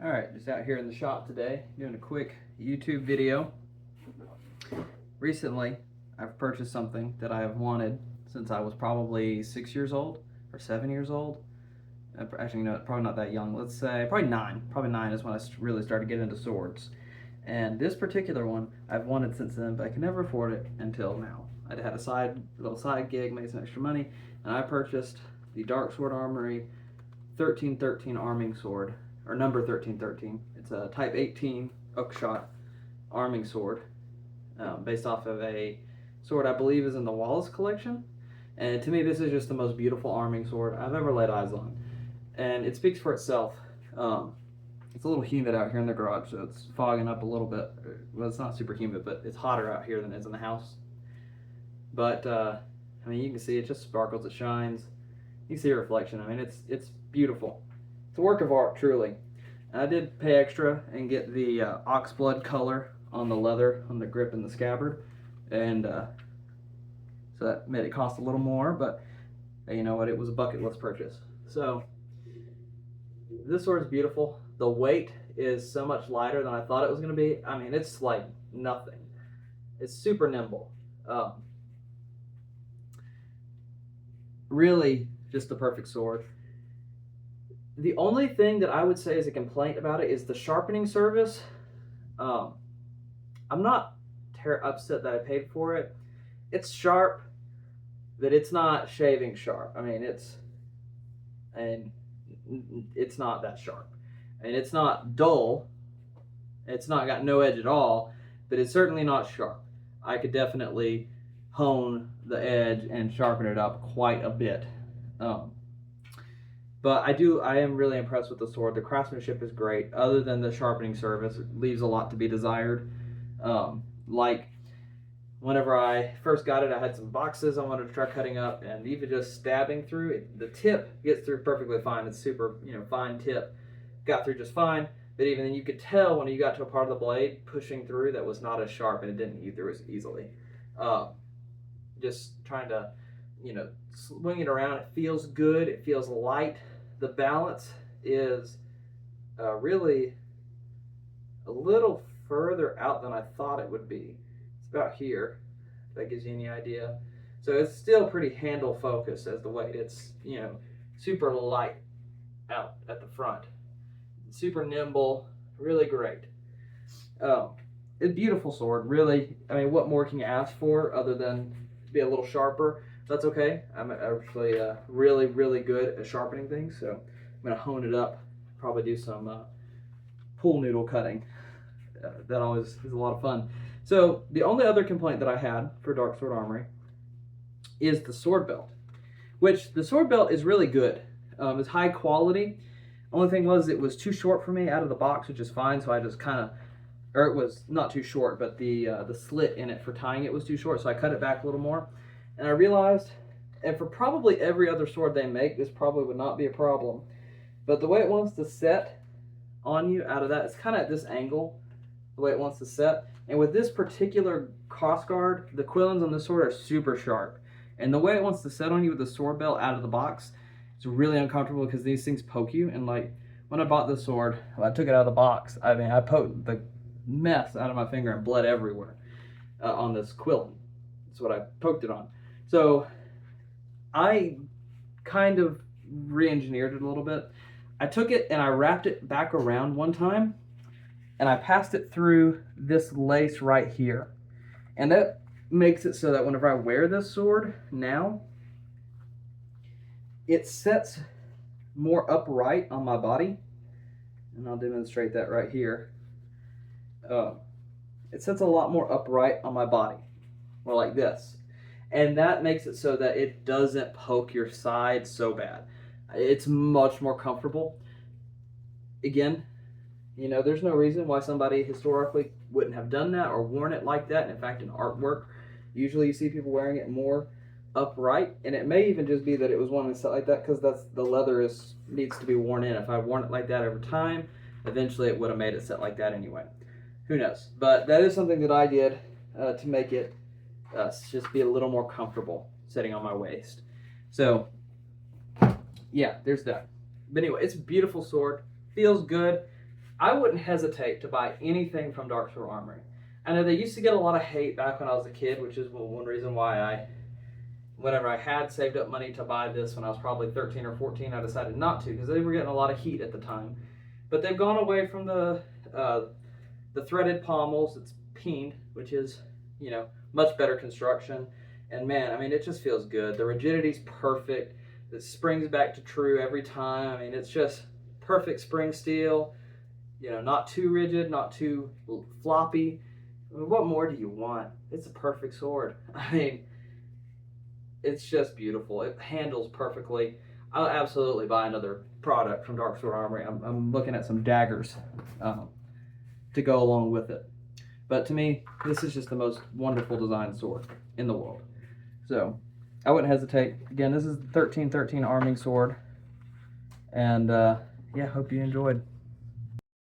Alright, just out here in the shop today, doing a quick YouTube video. Recently, I've purchased something that I have wanted since I was probably 6 years old, or 7 years old. Actually, no, probably not that young. Let's say, probably 9. Probably 9 is when I really started getting into swords. And this particular one, I've wanted since then, but I could never afford it until now. I had a little side gig, made some extra money, and I purchased the Darksword Armory 1313 arming sword, or number 1313. It's a Type 18 hookshot arming sword, based off of a sword I believe is in the Wallace collection. And to me, this is just the most beautiful arming sword I've ever laid eyes on. And it speaks for itself. It's a little humid out here in the garage, so it's fogging up a little bit. Well, it's not super humid, but it's hotter out here than it is in the house. But, I mean, you can see it just sparkles, it shines. You see a reflection. I mean, it's beautiful. It's a work of art, truly. And I did pay extra and get the oxblood color on the leather, on the grip and the scabbard. And so that made it cost a little more, but you know what? It was a bucket list purchase. So this sword is beautiful. The weight is so much lighter than I thought it was going to be. I mean, it's like nothing. It's super nimble. Really, just the perfect sword. The only thing that I would say is a complaint about it is the sharpening service. I'm not upset that I paid for it. It's sharp, but it's not shaving sharp. I mean, it's not that sharp. And it's not dull. It's not got no edge at all, but it's certainly not sharp. I could definitely hone the edge and sharpen it up quite a bit. But I am really impressed with the sword. The craftsmanship is great. Other than the sharpening service, it leaves a lot to be desired. Like whenever I first got it, I had some boxes I wanted to try cutting up, and even just stabbing through it, the tip gets through perfectly fine. It's super, fine tip. Got through just fine. But even then, you could tell when you got to a part of the blade pushing through that was not as sharp, and it didn't eat through as easily. Just trying to, swing it around. It feels good. It feels light. The balance is really a little further out than I thought it would be. It's about here, if that gives you any idea. So it's still pretty handle focused as the weight. It's, super light out at the front. Super nimble, really great. It's a beautiful sword, really. I mean, what more can you ask for other than be a little sharper? That's okay. I'm actually really, really good at sharpening things, so I'm going to hone it up, probably do some pool noodle cutting. That always is a lot of fun. So the only other complaint that I had for Darksword Armory is the sword belt, which the sword belt is really good. It's high quality. Only thing was it was too short for me out of the box, which is fine, so I just kind of, or it was not too short, but the slit in it for tying it was too short, so I cut it back a little more. And I realized, and for probably every other sword they make, this probably would not be a problem. But the way it wants to set on you out of that, it's kind of at this angle, the way it wants to set. And with this particular crossguard, the quillins on this sword are super sharp. And the way it wants to set on you with the sword belt out of the box, it's really uncomfortable because these things poke you. And like, when I bought this sword, when I took it out of the box, I mean, I poked the mess out of my finger and bled everywhere on this quillin. That's what I poked it on. So I kind of re-engineered it a little bit. I took it and I wrapped it back around one time, and I passed it through this lace right here. And that makes it so that whenever I wear this sword now, it sets more upright on my body. And I'll demonstrate that right here. It sets a lot more upright on my body, more like this. And that makes it so that it doesn't poke your side so bad. It's much more comfortable. Again, there's no reason why somebody historically wouldn't have done that or worn it like that. And in fact, in artwork, usually you see people wearing it more upright. And it may even just be that it was one set like that because the leather needs to be worn in. If I worn it like that over time, eventually it would have made it set like that anyway. Who knows? But that is something that I did to make it just be a little more comfortable sitting on my waist. So yeah, there's that. But anyway, it's a beautiful sword. Feels good. I wouldn't hesitate to buy anything from Darksword Armory. I know they used to get a lot of hate back when I was a kid, which is one reason why whenever I had saved up money to buy this when I was probably 13 or 14, I decided not to, because they were getting a lot of heat at the time. But they've gone away from the threaded pommels. It's peened, which is, you know, much better construction. And man, I mean, it just feels good. The rigidity's perfect. It springs back to true every time. I mean, it's just perfect spring steel. You know, not too rigid, not too floppy. I mean, what more do you want? It's a perfect sword. I mean, it's just beautiful. It handles perfectly. I'll absolutely buy another product from Darksword Armory. I'm looking at some daggers to go along with it. But to me, this is just the most wonderful design sword in the world. So I wouldn't hesitate. Again, this is the 1313 arming sword. And yeah, hope you enjoyed.